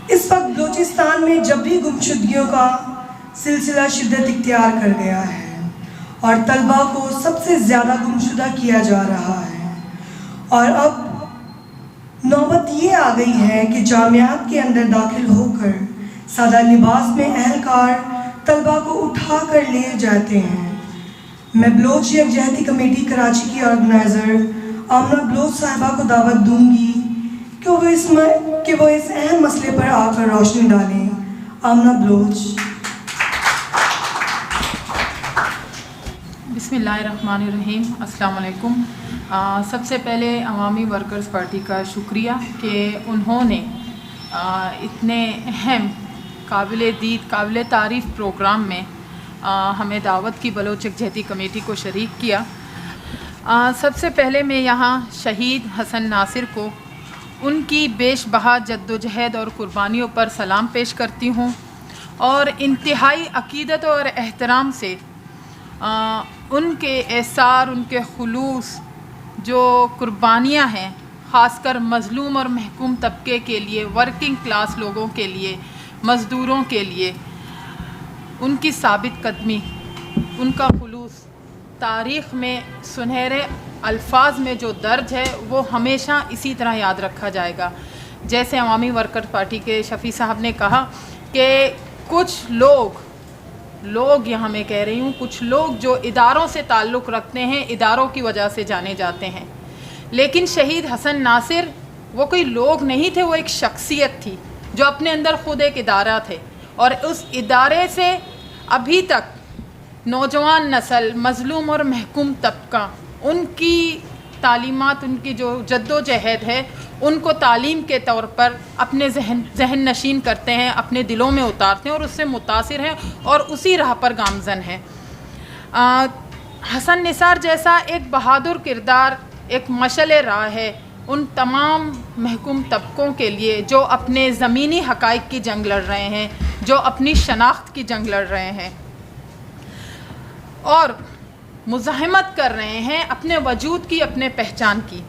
اس وقت بلوچستان میں جبری گمشدگیوں کا سلسلہ شدت اختیار کر گیا ہے اور طلبہ کو سب سے زیادہ گمشدہ کیا جا رہا ہے، اور اب نوبت یہ آ گئی ہے کہ جامعات کے اندر داخل ہو کر سادہ لباس میں اہلکار طلبہ کو اٹھا کر لے جاتے ہیں۔ میں بلوچ یکجہتی کمیٹی کراچی کی آرگنائزر آمنہ بلوچ صاحبہ کو دعوت دوں گی کہ وہ اس اہم مسئلے پر آ کر روشنی ڈالیں۔ آمنہ بلوچ۔ بسم اللہ الرحمن الرحیم۔ السلام علیکم۔ سب سے پہلے عوامی ورکرز پارٹی کا شکریہ کہ انہوں نے اتنے اہم قابل دید قابل تعریف پروگرام میں ہمیں دعوت کی بلوچ یکجہتی کمیٹی کو شریک کیا۔ سب سے پہلے میں یہاں شہید حسن ناصر کو ان کی بیش بہا جد و جہد اور قربانیوں پر سلام پیش کرتی ہوں، اور انتہائی عقیدت اور احترام سے ان کے ایثار، ان کے خلوص، جو قربانیاں ہیں خاص کر مظلوم اور محکوم طبقے کے لیے، ورکنگ کلاس لوگوں کے لیے، مزدوروں کے لیے، ان کی ثابت قدمی، ان کا خلوص تاریخ میں سنہرے الفاظ میں جو درج ہے وہ ہمیشہ اسی طرح یاد رکھا جائے گا۔ جیسے عوامی ورکر پارٹی کے شفیع صاحب نے کہا کہ کچھ لوگ یہاں میں کہہ رہی ہوں، کچھ لوگ جو اداروں سے تعلق رکھتے ہیں اداروں کی وجہ سے جانے جاتے ہیں، لیکن شہید حسن ناصر وہ کوئی لوگ نہیں تھے، وہ ایک شخصیت تھی جو اپنے اندر خود ایک ادارہ تھے، اور اس ادارے سے ابھی تک نوجوان نسل، مظلوم اور محکوم طبقہ، ان کی تعلیمات، ان کی جو جد و جہد ہے ان کو تعلیم کے طور پر اپنے ذہن نشین کرتے ہیں، اپنے دلوں میں اتارتے ہیں اور اس سے متاثر ہیں اور اسی راہ پر گامزن ہیں۔ حسن نثار جیسا ایک بہادر کردار، ایک مشعل راہ ہے ان تمام محکوم طبقوں کے لیے جو اپنے زمینی حقائق کی جنگ لڑ رہے ہیں، جو اپنی شناخت کی جنگ لڑ رہے ہیں اور مزاحمت کر رہے ہیں اپنے وجود کی، اپنے پہچان کی،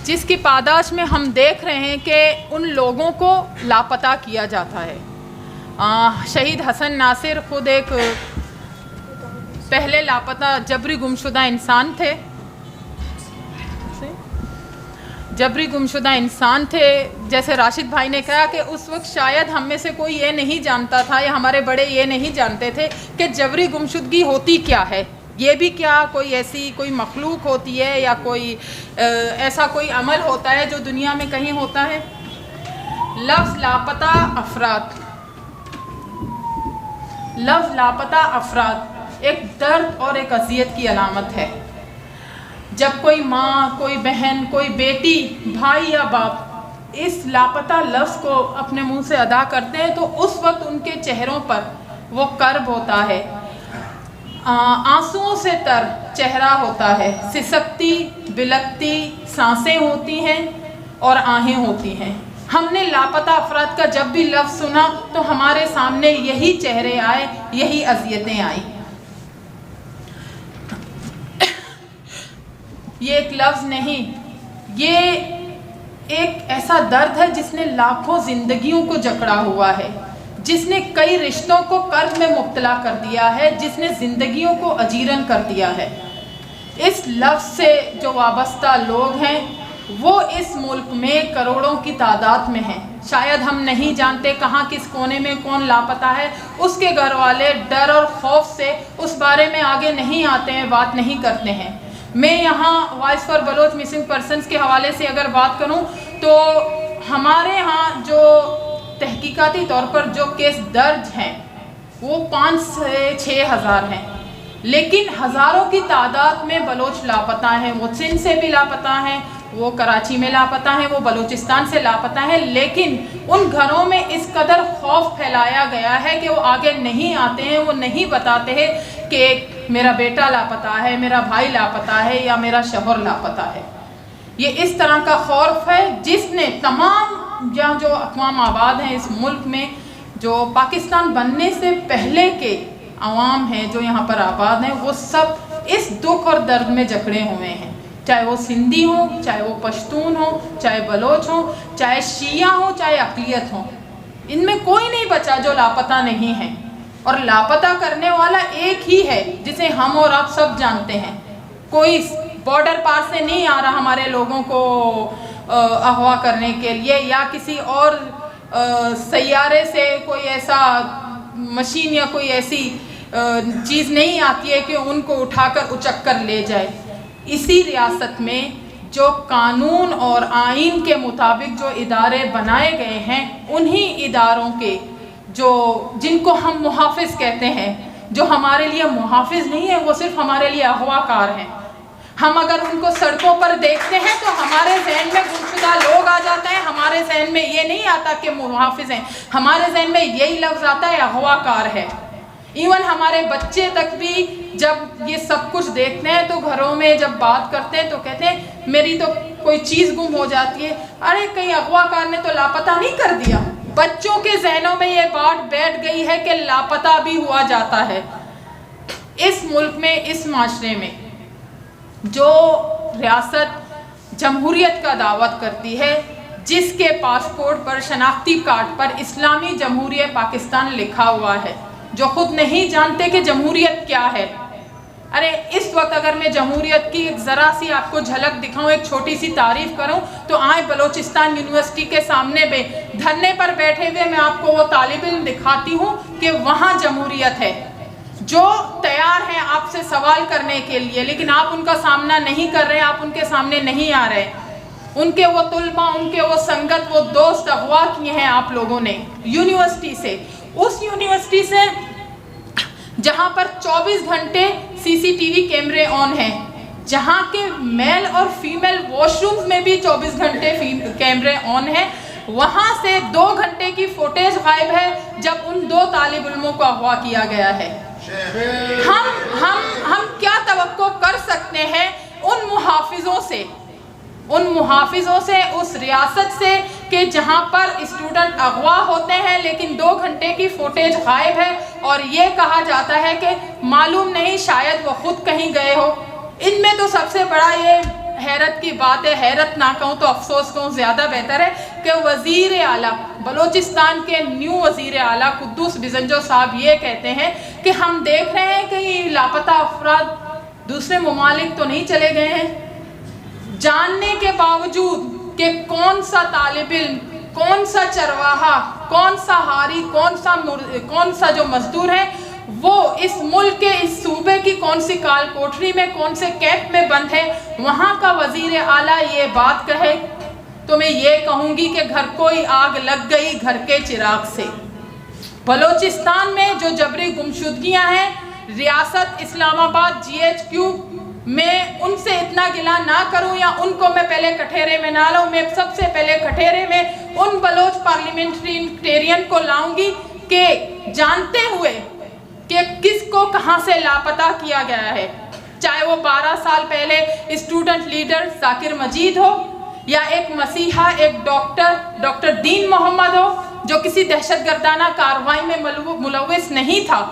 جس کی پاداش میں ہم دیکھ رہے ہیں کہ ان لوگوں کو لاپتہ کیا جاتا ہے۔ شہید حسن ناصر خود ایک پہلے لاپتہ جبری گمشدہ انسان تھے، جیسے راشد بھائی نے کہا کہ اس وقت شاید ہم میں سے کوئی یہ نہیں جانتا تھا یا ہمارے بڑے یہ نہیں جانتے تھے کہ جبری گمشدگی ہوتی کیا ہے، یہ بھی کیا کوئی ایسی کوئی مخلوق ہوتی ہے یا کوئی ایسا کوئی عمل ہوتا ہے جو دنیا میں کہیں ہوتا ہے۔ لفظ لاپتہ افراد ایک درد اور ایک اذیت کی علامت ہے۔ جب کوئی ماں، کوئی بہن، کوئی بیٹی، بھائی یا باپ اس لاپتہ لفظ کو اپنے منہ سے ادا کرتے ہیں تو اس وقت ان کے چہروں پر وہ کرب ہوتا ہے، آنسوؤں سے تر چہرہ ہوتا ہے، سسکتی بلکتی سانسیں ہوتی ہیں اور آہیں ہوتی ہیں۔ ہم نے لاپتہ افراد کا جب بھی لفظ سنا تو ہمارے سامنے یہی چہرے آئے، یہی اذیتیں آئیں۔ یہ ایک لفظ نہیں، یہ ایک ایسا درد ہے جس نے لاکھوں زندگیوں کو جکڑا ہوا ہے، جس نے کئی رشتوں کو کرب میں مبتلا کر دیا ہے، جس نے زندگیوں کو اجیرن کر دیا ہے۔ اس لفظ سے جو وابستہ لوگ ہیں وہ اس ملک میں کروڑوں کی تعداد میں ہیں۔ شاید ہم نہیں جانتے کہاں کس کونے میں کون لاپتہ ہے، اس کے گھر والے ڈر اور خوف سے اس بارے میں آگے نہیں آتے ہیں، بات نہیں کرتے ہیں۔ میں یہاں voice for Baloch missing persons کے حوالے سے اگر بات کروں تو ہمارے ہاں جو تحقیقاتی طور پر جو کیس درج ہیں وہ 5 سے 6 ہزار ہیں، لیکن ہزاروں کی تعداد میں بلوچ لاپتہ ہیں۔ وہ سندھ سے بھی لاپتہ ہیں، وہ کراچی میں لاپتہ ہیں، وہ بلوچستان سے لاپتہ ہیں، لیکن ان گھروں میں اس قدر خوف پھیلایا گیا ہے کہ وہ آگے نہیں آتے ہیں، وہ نہیں بتاتے ہیں کہ میرا بیٹا لاپتہ ہے، میرا بھائی لاپتہ ہے یا میرا شوہر لاپتہ ہے۔ یہ اس طرح کا خوف ہے جس نے تمام جو اقوام آباد ہیں اس ملک میں، جو پاکستان بننے سے پہلے کے عوام ہیں جو یہاں پر آباد ہیں، وہ سب اس دکھ اور درد میں جکڑے ہوئے ہیں، چاہے وہ سندھی ہوں، چاہے وہ پشتون ہوں، چاہے بلوچ ہوں، چاہے شیعہ ہوں، چاہے اقلیت ہوں۔ ان میں کوئی نہیں بچا جو لاپتہ نہیں ہے، اور لاپتہ کرنے والا ایک ہی ہے جسے ہم اور آپ سب جانتے ہیں۔ کوئی بارڈر پار سے نہیں آ رہا ہمارے لوگوں کو اغوا کرنے کے لیے، یا کسی اور سیارے سے کوئی ایسا مشین یا کوئی ایسی چیز نہیں آتی ہے کہ ان کو اٹھا کر اچک کر لے جائے۔ اسی ریاست میں جو قانون اور آئین کے مطابق جو ادارے بنائے گئے ہیں، انہی اداروں کے جن کو ہم محافظ کہتے ہیں، جو ہمارے لیے محافظ نہیں ہے، وہ صرف ہمارے لیے اغوا کار ہیں۔ ہم اگر ان کو سڑکوں پر دیکھتے ہیں تو ہمارے ذہن میں گمشدہ لوگ آ جاتے ہیں، ہمارے ذہن میں یہ نہیں آتا کہ محافظ ہیں، ہمارے ذہن میں یہی لفظ آتا ہے اغوا کار ہے۔ ایون ہمارے بچے تک بھی جب یہ سب کچھ دیکھتے ہیں تو گھروں میں جب بات کرتے ہیں تو کہتے ہیں میری تو کوئی چیز گم ہو جاتی ہے، ارے کہیں اغوا کار نے تو لاپتہ نہیں کر دیا۔ بچوں کے ذہنوں میں یہ بات بیٹھ گئی ہے کہ لاپتہ بھی ہوا جاتا ہے۔ اس ملک میں، اس معاشرے میں جو ریاست جمہوریت کا دعوت کرتی ہے، جس کے پاسپورٹ پر، شناختی کارڈ پر اسلامی جمہوریہ پاکستان لکھا ہوا ہے، جو خود نہیں جانتے کہ جمہوریت کیا ہے۔ ارے اس وقت اگر میں جمہوریت کی ایک ذرا سی آپ کو جھلک دکھاؤں، ایک چھوٹی سی تعریف کروں، تو آئیں بلوچستان یونیورسٹی کے سامنے میں دھرنے پر بیٹھے ہوئے میں آپ کو وہ طالب علم دکھاتی ہوں کہ وہاں جمہوریت ہے، جو تیار ہیں آپ سے سوال کرنے کے لیے، لیکن آپ ان کا سامنا نہیں کر رہے، آپ ان کے سامنے نہیں آ رہے۔ ان کے وہ طلبہ، ان کے وہ سنگت، وہ دوست اغوا کیے ہیں آپ لوگوں نے یونیورسٹی سے، اس یونیورسٹی سے جہاں پر 24 گھنٹے سی سی ٹی وی کیمرے آن ہیں، جہاں کے میل اور فیمیل واش رومز میں بھی 24 گھنٹے کیمرے آن ہیں، وہاں سے 2 گھنٹے کی فوٹیج غائب ہے جب ان 2 طالب علموں کو اغوا کیا گیا ہے۔ ہم کیا توقع کر سکتے ہیں ان محافظوں سے، اس ریاست سے کہ جہاں پر اسٹوڈنٹ اغوا ہوتے ہیں لیکن 2 گھنٹے کی فوٹیج غائب ہے، اور یہ کہا جاتا ہے کہ معلوم نہیں شاید وہ خود کہیں گئے ہو۔ ان میں تو سب سے بڑا یہ حیرت کی بات ہے، حیرت نہ کہوں تو افسوس کہوں زیادہ بہتر ہے، کہ وزیر اعلیٰ بلوچستان کے نیو وزیر اعلیٰ قدوس بزنجو صاحب یہ کہتے ہیں کہ ہم دیکھ رہے ہیں کہ یہ لاپتہ افراد دوسرے ممالک تو نہیں چلے گئے ہیں، جاننے کے باوجود کہ کون سا طالب علم، کون سا چرواہا، کون سا ہاری، کون سا جو مزدور ہے، وہ اس ملک کے، اس صوبے کی کون سی کال کوٹری میں، کون سے کیمپ میں بند ہے، وہاں کا وزیر اعلیٰ یہ بات کہے تو میں یہ کہوں گی کہ گھر کوئی آگ لگ گئی گھر کے چراغ سے۔ بلوچستان میں جو جبری گمشدگیاں ہیں، ریاست اسلام آباد جی ایچ کیو میں ان سے اتنا گلہ نہ کروں یا ان کو میں پہلے کٹھیرے میں نہ لاؤں، میں سب سے پہلے کٹھیرے میں ان بلوچ پارلیمنٹرین کو لاؤں گی کہ جانتے ہوئے کہ کس کو کہاں سے لاپتہ کیا گیا ہے، چاہے وہ 12 سال پہلے اسٹوڈنٹ لیڈر ذاکر مجید ہو، یا ایک مسیحا، ایک ڈاکٹر دین محمد ہو جو کسی دہشت گردانہ کارروائی میں ملوث نہیں تھا،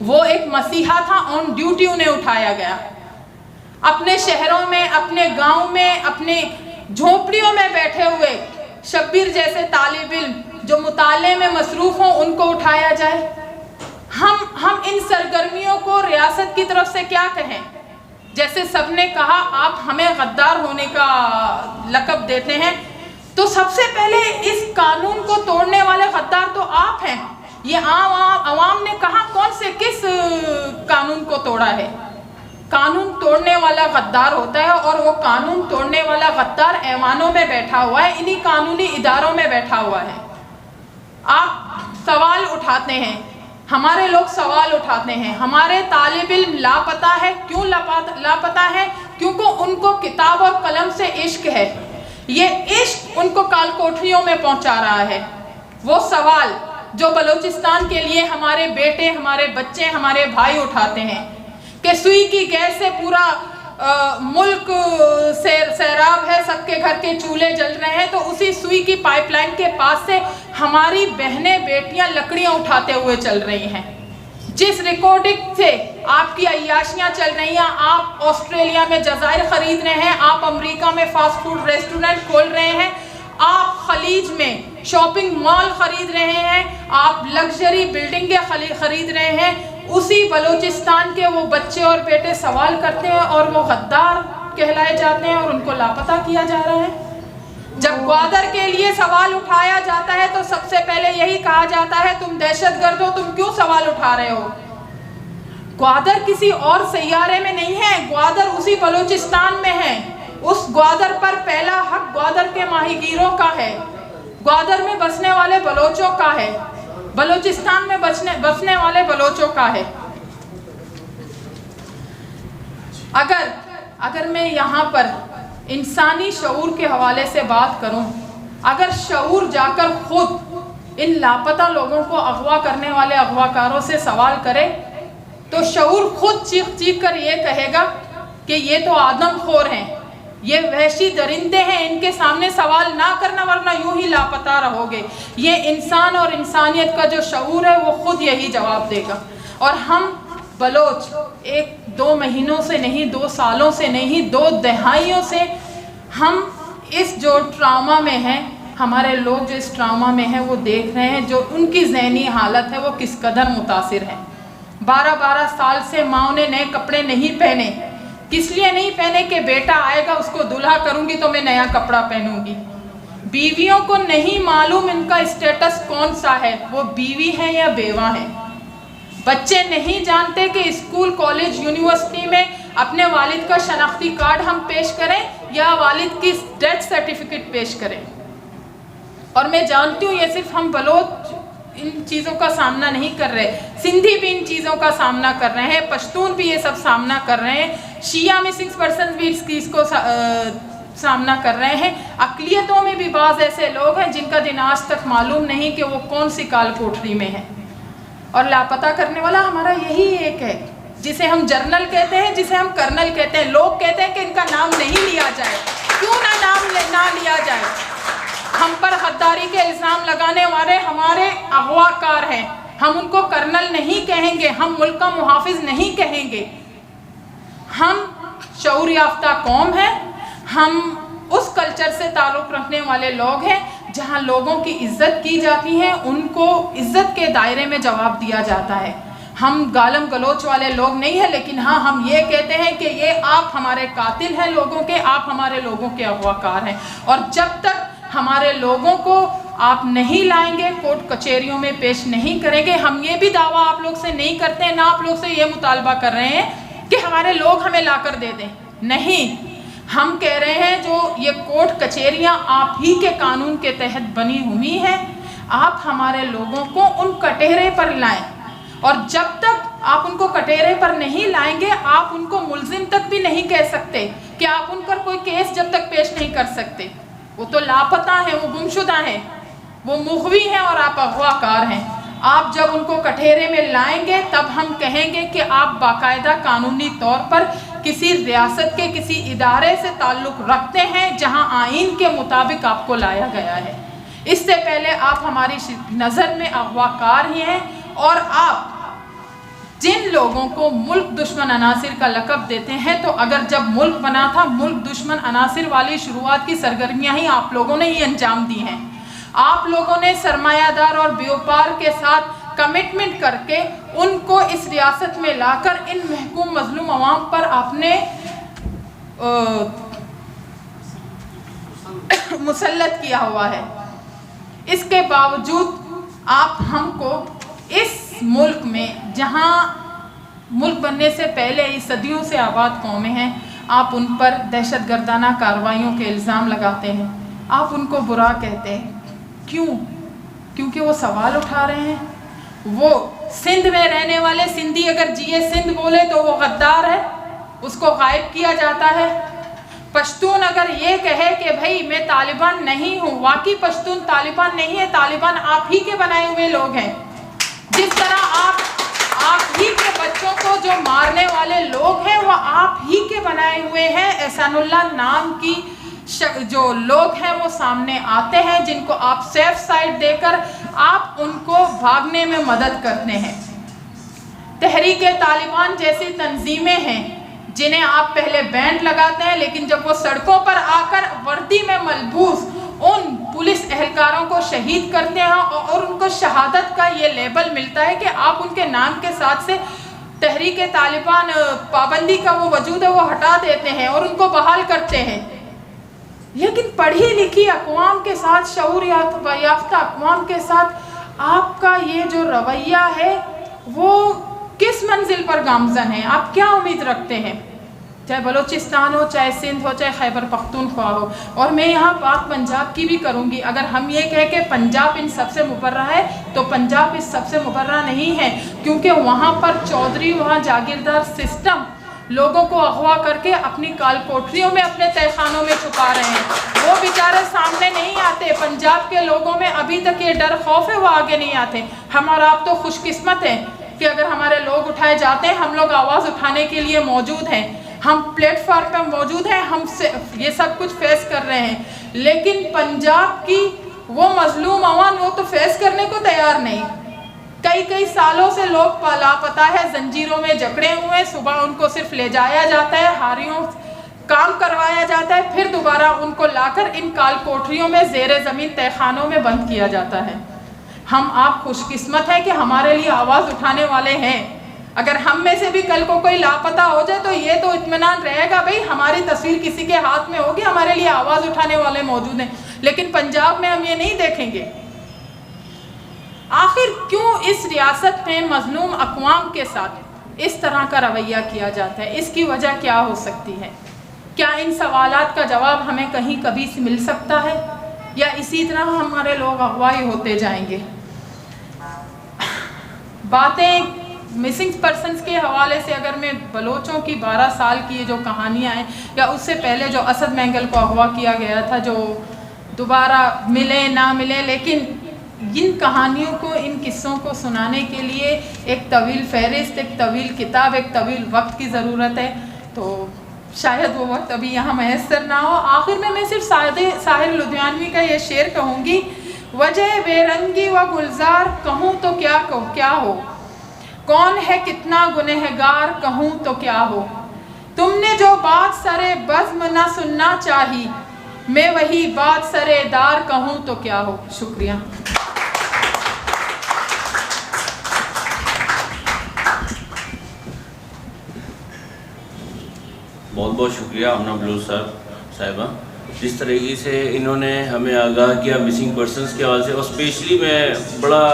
وہ ایک مسیحا تھا، آن ڈیوٹی انہیں اٹھایا گیا۔ اپنے شہروں میں، اپنے گاؤں میں، اپنے جھونپڑیوں میں بیٹھے ہوئے شبیر جیسے طالب علم جو مطالعے میں مصروف ہوں، ان کو اٹھایا جائے۔ ہم ان سرگرمیوں کو ریاست کی طرف سے کیا کہیں؟ جیسے سب نے کہا آپ ہمیں غدار ہونے کا لقب دیتے ہیں، تو سب سے پہلے اس قانون کو توڑنے والے غدار تو آپ ہیں۔ یہ عوام نے کہا کون سے کس قانون کو توڑا ہے؟ قانون توڑنے والا غدار ہوتا ہے، اور وہ قانون توڑنے والا غدار ایوانوں میں بیٹھا ہوا ہے، انہی قانونی اداروں میں بیٹھا ہوا ہے۔ آپ سوال اٹھاتے ہیں، ہمارے لوگ سوال اٹھاتے ہیں، ہمارے طالب علم لاپتہ ہے، کیوں لاپتہ ہے؟ کیونکہ ان کو کتاب اور قلم سے عشق ہے، یہ عشق ان کو کال کوٹریوں میں پہنچا رہا ہے۔ وہ سوال جو بلوچستان کے لیے ہمارے بیٹے، ہمارے بچے، ہمارے بھائی اٹھاتے ہیں کہ سوئی کی گیس سے پورا ملک سیراب ہے، سب کے گھر کے چولہے جل رہے ہیں، تو اسی سوئی کی پائپ لائن کے پاس سے ہماری بہنیں بیٹیاں لکڑیاں اٹھاتے ہوئے چل رہی ہیں۔ جس ریکارڈنگ سے آپ کی عیاشیاں چل رہی ہیں، آپ آسٹریلیا میں جزائر خرید رہے ہیں، آپ امریکہ میں فاسٹ فوڈ ریسٹورنٹ کھول رہے ہیں، آپ خلیج میں شاپنگ مال خرید رہے ہیں، آپ لگژری بلڈنگیں خرید رہے ہیں، اسی بلوچستان کے وہ بچے اور بیٹے سوال کرتے ہیں اور وہ غدار کہلائے جاتے ہیں اور ان کو لاپتہ کیا جا رہا ہے۔ جب گوادر کے لیے سوال اٹھایا جاتا ہے تو سب سے پہلے یہی کہا جاتا ہے تم دہشت گرد ہو، تم کیوں سوال اٹھا رہے ہو؟ گوادر کسی اور سیارے میں نہیں ہے، گوادر اسی بلوچستان میں ہے۔ اس گوادر پر پہلا حق گوادر کے ماہی گیروں کا ہے، گوادر میں بسنے والے بلوچوں کا ہے، بلوچستان میں بسنے والے بلوچوں کا ہے۔ اگر میں یہاں پر انسانی شعور کے حوالے سے بات کروں، اگر شعور جا کر خود ان لاپتہ لوگوں کو اغوا کرنے والے اغواکاروں سے سوال کرے تو شعور خود چیخ چیخ کر یہ کہے گا کہ یہ تو آدم خور ہیں، یہ وحشی درندے ہیں، ان کے سامنے سوال نہ کرنا ورنہ یوں ہی لاپتہ رہو گے۔ یہ انسان اور انسانیت کا جو شعور ہے وہ خود یہی جواب دے گا۔ اور ہم بلوچ 1-2 مہینوں سے نہیں، 2 سالوں سے نہیں، 2 دہائیوں سے ہم اس جو ٹراما میں ہیں، ہمارے لوگ جو اس ٹراما میں ہیں وہ دیکھ رہے ہیں، جو ان کی ذہنی حالت ہے وہ کس قدر متاثر ہے۔ 12 سال سے ماں نے نئے کپڑے نہیں پہنے، کس لیے نہیں پہنے کہ بیٹا آئے گا اس کو دلہا کروں گی تو میں نیا کپڑا پہنوں گی۔ بیویوں کو نہیں معلوم ان کا اسٹیٹس کون سا ہے، وہ بیوی ہیں یا بیوہ ہیں۔ بچے نہیں جانتے کہ اسکول، کالج، یونیورسٹی میں اپنے والد کا شناختی کارڈ ہم پیش کریں یا والد کی ڈیتھ سرٹیفکیٹ پیش کریں۔ اور میں جانتی ہوں یہ صرف ہم بلوچ ان چیزوں کا سامنا نہیں کر رہے، سندھی بھی ان چیزوں کا سامنا کر رہے ہیں، پشتون بھی یہ سب سامنا کر رہے ہیں، شیعہ مسنگ پرسنز بھی اس کو سامنا کر رہے ہیں۔ اقلیتوں میں بھی بعض ایسے لوگ ہیں جن کا دن آج تک معلوم نہیں کہ وہ کون سی کال کوٹری میں ہے۔ اور لاپتہ کرنے والا ہمارا یہی ایک ہے، جسے ہم جرنل کہتے ہیں، جسے ہم کرنل کہتے ہیں۔ لوگ کہتے ہیں کہ ان کا نام نہیں لیا جائے، کیوں نہ لیا جائے؟ ہم پر غداری کے الزام لگانے والے ہمارے اغوا کار ہیں، ہم ان کو کرنل نہیں کہیں گے، ہم ملک کا محافظ نہیں کہیں گے۔ ہم شعور یافتہ قوم ہیں، ہم اس کلچر سے تعلق رکھنے والے لوگ ہیں جہاں لوگوں کی عزت کی جاتی ہے، ان کو عزت کے دائرے میں جواب دیا جاتا ہے۔ ہم گالم گلوچ والے لوگ نہیں ہیں، لیکن ہاں ہم یہ کہتے ہیں کہ یہ آپ ہمارے قاتل ہیں لوگوں کے، آپ ہمارے لوگوں کے اغوا کار ہیں۔ اور جب تک ہمارے لوگوں کو آپ نہیں لائیں گے، کورٹ کچہریوں میں پیش نہیں کریں گے، ہم یہ بھی دعویٰ آپ لوگ سے نہیں کرتے ہیں، نہ آپ لوگ سے یہ مطالبہ کر رہے ہیں کہ ہمارے لوگ ہمیں لا کر دے دیں، نہیں، ہم کہہ رہے ہیں جو یہ کورٹ کچہریاں آپ ہی کے قانون کے تحت بنی ہوئی ہیں، آپ ہمارے لوگوں کو ان کٹہرے پر لائیں۔ اور جب تک آپ ان کو کٹہرے پر نہیں لائیں گے، آپ ان کو ملزم تک بھی نہیں کہہ سکتے کہ آپ ان پر کوئی کیس جب تک پیش نہیں کر سکتے۔ وہ تو لاپتہ ہیں، وہ گمشدہ ہیں، وہ مغوی ہیں اور آپ اغوا کار ہیں۔ آپ جب ان کو کٹہرے میں لائیں گے تب ہم کہیں گے کہ آپ باقاعدہ قانونی طور پر کسی ریاست کے کسی ادارے سے تعلق رکھتے ہیں جہاں آئین کے مطابق آپ کو لایا گیا ہے۔ اس سے پہلے آپ ہماری نظر میں اغوا کار ہی ہیں، اور آپ جن لوگوں کو ملک دشمن عناصر کا لقب دیتے ہیں، تو اگر جب ملک بنا تھا، ملک دشمن عناصر والی شروعات کی سرگرمیاں ہی آپ لوگوں نے ہی انجام دی ہیں۔ آپ لوگوں نے سرمایہ دار اور بیوپار کے ساتھ کمٹمنٹ کر کے ان کو اس ریاست میں لا کر ان محکوم مظلوم عوام پر آپ نے مسلط کیا ہوا ہے۔ اس کے باوجود آپ ہم کو اس ملک میں، جہاں ملک بننے سے پہلے ہی صدیوں سے آباد قومیں ہیں، آپ ان پر دہشت گردانہ کارروائیوں کے الزام لگاتے ہیں، آپ ان کو برا کہتے ہیں۔ کیوں؟ کیونکہ وہ سوال اٹھا رہے ہیں۔ وہ سندھ میں رہنے والے سندھی اگر جیے سندھ بولے تو وہ غدار ہے، اس کو غائب کیا جاتا ہے۔ پشتون اگر یہ کہے کہ بھائی میں طالبان نہیں ہوں، واقعی پشتون طالبان نہیں ہے، طالبان آپ ہی کے بنائے ہوئے لوگ ہیں۔ جس طرح آپ ہی کے بچوں کو جو مارنے والے لوگ ہیں وہ آپ ہی کے بنائے ہوئے ہیں۔ احسان اللہ نام کی جو لوگ ہیں وہ سامنے آتے ہیں، جن کو آپ سیف سائڈ دے کر آپ ان کو بھاگنے میں مدد کرتے ہیں۔ تحریک طالبان جیسی تنظیمیں ہیں جنہیں آپ پہلے بینڈ لگاتے ہیں، لیکن جب وہ سڑکوں پر آ کر وردی میں ملبوس ان پولیس اہلکاروں کو شہید کرتے ہیں اور ان کو شہادت کا یہ لیبل ملتا ہے کہ آپ ان کے نام کے ساتھ سے تحریک طالبان پابندی کا وہ وجود ہے وہ ہٹا دیتے ہیں اور ان کو بحال کرتے ہیں. لیکن پڑھی لکھی اقوام کے ساتھ، شعور یافتہ اقوام کے ساتھ آپ کا یہ جو رویہ ہے وہ کس منزل پر گامزن ہے؟ آپ کیا امید رکھتے ہیں؟ چاہے بلوچستان ہو، چاہے سندھ ہو، چاہے خیبر پختونخوا ہو. اور میں یہاں پاک پنجاب کی بھی کروں گی. اگر ہم یہ کہیں کہ پنجاب ان سب سے مبرہ ہے تو پنجاب اس سب سے مبرہ نہیں ہے، کیونکہ وہاں پر چودھری، وہاں جاگیردار سسٹم لوگوں کو اغوا کر کے اپنی کال کوٹریوں میں، اپنے تہہ خانوں میں چھپا رہے ہیں. وہ بیچارے سامنے نہیں آتے. پنجاب کے لوگوں میں ابھی تک یہ ڈر خوف ہے، وہ آگے نہیں آتے. ہم اور آپ تو خوش قسمت ہیں کہ اگر ہمارے لوگ اٹھائے جاتے ہیں، ہم لوگ آواز اٹھانے کے لیے موجود ہیں، ہم پلیٹ فارم پہ موجود ہیں، ہم یہ سب کچھ فیس کر رہے ہیں. لیکن پنجاب کی وہ مظلوم عوام وہ تو فیس کرنے کو تیار نہیں. کئی سالوں سے لوگ لاپتہ ہے، زنجیروں میں جکڑے ہوئے. صبح ان کو صرف لے جایا جاتا ہے، ہاریوں کام کروایا جاتا ہے، پھر دوبارہ ان کو لا کر ان کال کوٹریوں میں زیر زمین تہہ خانوں میں بند کیا جاتا ہے. ہم آپ خوش قسمت ہیں کہ ہمارے لیے آواز اٹھانے والے ہیں. اگر ہم میں سے بھی کل کو کوئی لاپتہ ہو جائے تو یہ تو اطمینان رہے گا بھئی ہماری تصویر کسی کے ہاتھ میں ہوگی، ہمارے لیے آواز اٹھانے والے موجود ہیں. لیکن پنجاب میں ہم یہ نہیں دیکھیں گے. آخر کیوں اس ریاست میں مظلوم اقوام کے ساتھ اس طرح کا رویہ کیا جاتا ہے؟ اس کی وجہ کیا ہو سکتی ہے؟ کیا ان سوالات کا جواب ہمیں کہیں کبھی سے مل سکتا ہے، یا اسی طرح ہمارے لوگ اغوائی ہوتے جائیں گے؟ باتیں مسنگ پرسنز کے حوالے سے اگر میں بلوچوں کی 12 سال کی یہ جو کہانیاں ہیں، یا اس سے پہلے جو اسد مینگل کو اغوا کیا گیا تھا، جو دوبارہ ملے نہ ملے، لیکن ان کہانیوں کو، ان قصوں کو سنانے کے لیے ایک طویل فہرست، ایک طویل کتاب، ایک طویل وقت کی ضرورت ہے. تو شاید وہ وقت ابھی یہاں میسر نہ ہو. آخر میں صرف ساحر لدھیانوی کا یہ شعر کہوں گی: وجہ بے رنگی و گلزار کہوں تو کیا ہو، کون ہے کتنا گنہگار کہوں تو کیا ہو، تم نے جو بات سرے بزم نہ سننا چاہی، میں وہی بات سرے دار کہوں تو کیا ہو. شکریہ. بہت بہت شکریہ آمنہ بلوچ صاحبہ. جس طریقے سے انہوں نے ہمیں آگاہ کیا مسنگ پرسنز کے حوالے سے، اور اسپیشلی میں بڑا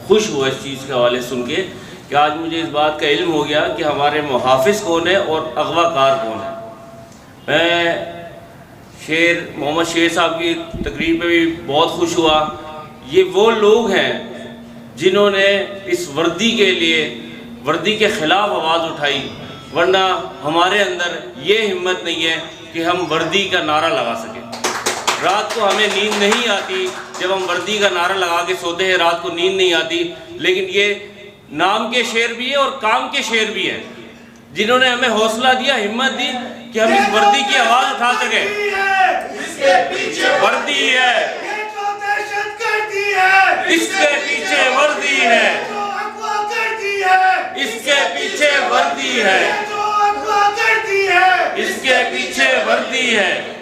خوش ہوا اس چیز کے حوالے سن کے کہ آج مجھے اس بات کا علم ہو گیا کہ ہمارے محافظ کون ہے اور اغوا کار کون ہے. میں محمد شیر صاحب کی تقریر پہ بھی بہت خوش ہوا. یہ وہ لوگ ہیں جنہوں نے اس وردی کے لیے، وردی کے خلاف آواز اٹھائی، ورنہ ہمارے اندر یہ ہمت نہیں ہے کہ ہم وردی کا نعرہ لگا سکیں. رات کو ہمیں نیند نہیں آتی جب ہم وردی کا نعرہ لگا کے سوتے ہیں، رات کو نیند نہیں آتی. لیکن یہ نام کے شعر بھی ہے اور کام کے شعر بھی ہے، جنہوں نے ہمیں حوصلہ دیا، ہمت دی کہ ہم اس وردی کی آواز اٹھا سکیں. وردی ہے، اس کے پیچھے وردی ہے، اس کے پیچھے وردی ہے، اس کے پیچھے وردی ہے.